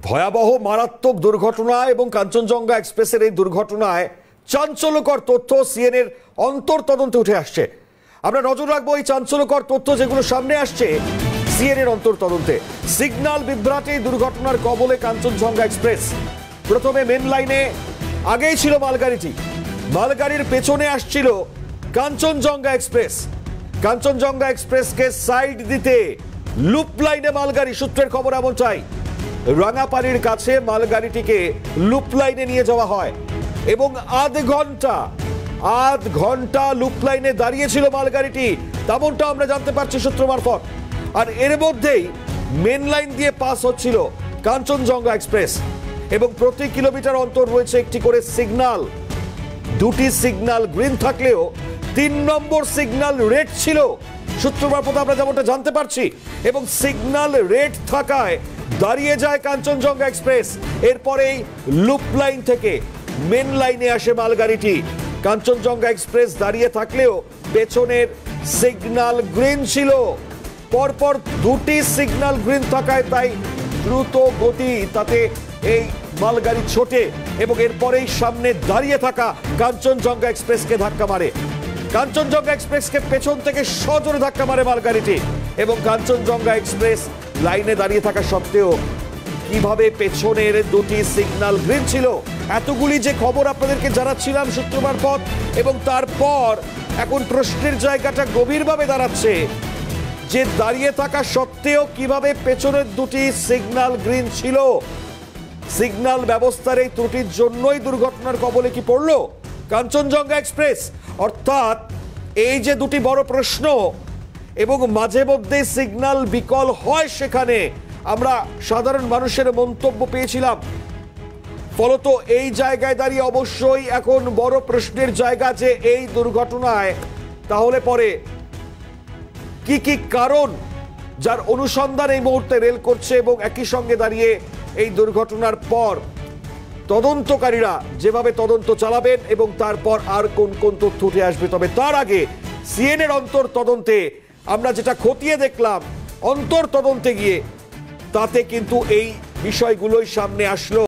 ভয়াবহ মারাত্মক দুর্ঘটনা এবং কাঞ্চনজঙ্ঘা এক্সপ্রেসের এই দুর্ঘটনায় চাঞ্চল্যকর তথ্য সিএনএর অন্তর তদন্তে উঠে আসছে। আমরা নজর রাখবো এই চাঞ্চল্যকর তথ্য যেগুলো সামনে আসছে সিএনএর অন্তর তদন্তে। সিগন্যাল বিভ্রাটে দুর্ঘটনার কবলে কাঞ্চনজঙ্ঘা এক্সপ্রেস। প্রথমে মেন লাইনে আগেই ছিল মালগাড়িটি, মালগাড়ির পেছনে আসছিল কাঞ্চনজঙ্ঘা এক্সপ্রেস। কাঞ্চনজঙ্ঘা এক্সপ্রেসকে সাইড দিতে লুপ লাইনে মালগাড়ি, সূত্রের খবর এমনটাই। রাঙাপাড়ির কাছে মালগাড়িটিকে লুপ লাইনে নিয়ে যাওয়া হয় এবং আধ ঘন্টা লুপ লাইনে দাঁড়িয়েছিল মালগাড়িটি, তেমনটা আমরা জানতে পারছি সূত্র মারফত। আর এর মধ্যেই মেন লাইন দিয়ে পাস হচ্ছিল কাঞ্চনজঙ্ঘা এক্সপ্রেস এবং প্রতি কিলোমিটার অন্তর রয়েছে একটি করে সিগন্যাল। দুটি সিগন্যাল গ্রিন থাকলেও 3 নম্বর সিগন্যাল রেড ছিল, সূত্র মারফত আমরা যেমনটা জানতে পারছি। এবং সিগন্যাল রেড থাকায় দাঁড়িয়ে যায় কাঞ্চনজঙ্ঘা এক্সপ্রেস। এরপরেই লুপ লাইন থেকে মেন লাইনে আসে মালগাড়িটি। কাঞ্চনজঙ্ঘা এক্সপ্রেস দাঁড়িয়ে থাকলেও পেছনের সিগন্যাল গ্রিন ছিল। পরপর দুটি সিগন্যাল গ্রিন থাকায় তাই দ্রুত গতি তাতে এই মালগাড়ি ছোটে এবং এরপরেই সামনে দাঁড়িয়ে থাকা কাঞ্চনজঙ্ঘা এক্সপ্রেসকে ধাক্কা মারে। কাঞ্চনজঙ্ঘা এক্সপ্রেসকে পেছন থেকে সজোরে ধাক্কা মারে মালগাড়িটি এবং কাঞ্চনজঙ্ঘা এক্সপ্রেস লাইনে দাঁড়িয়ে থাকা সত্ত্বেও কিভাবে পেছনের দুটি সিগন্যাল গ্রিন ছিল, এতগুলি যে খবর আপনাদেরকে জানাচ্ছিলাম সূত্র মারফত। এবং তারপর এখন প্রশ্নের জায়গাটা গভীরভাবে দাঁড়াচ্ছে যে দাঁড়িয়ে থাকা সত্ত্বেও কিভাবে পেছনের দুটি সিগন্যাল গ্রিন ছিল। সিগন্যাল ব্যবস্থার এই ত্রুটির জন্যই দুর্ঘটনার কবলে কি পড়ল কাঞ্চনজঙ্ঘা এক্সপ্রেস? অর্থাৎ এই যে দুটি বড় প্রশ্ন, এবং মাঝে মধ্যে সিগন্যাল বিকল হয়, সেখানে আমরা সাধারণ মানুষের মন্তব্য পেয়েছিলাম। ফলত এই জায়গায় দাঁড়িয়ে অবশ্যই এখন বড় প্রশ্নের জায়গা যে এই দুর্ঘটনায় তাহলে পরে কি কি কারণ, যার অনুসন্ধান এই মুহূর্তে রেল করছে। এবং একই সঙ্গে দাঁড়িয়ে এই দুর্ঘটনার পর তদন্তকারীরা যেভাবে তদন্ত চালাবেন এবং তারপর আর কোন কোন তথ্য উঠে আসবে। তবে তার আগে সিএনএর অন্তর তদন্তে আমরা যেটা খতিয়ে দেখলাম, অন্তর তদন্তে গিয়ে তাতে কিন্তু এই বিষয়গুলোই সামনে আসলো।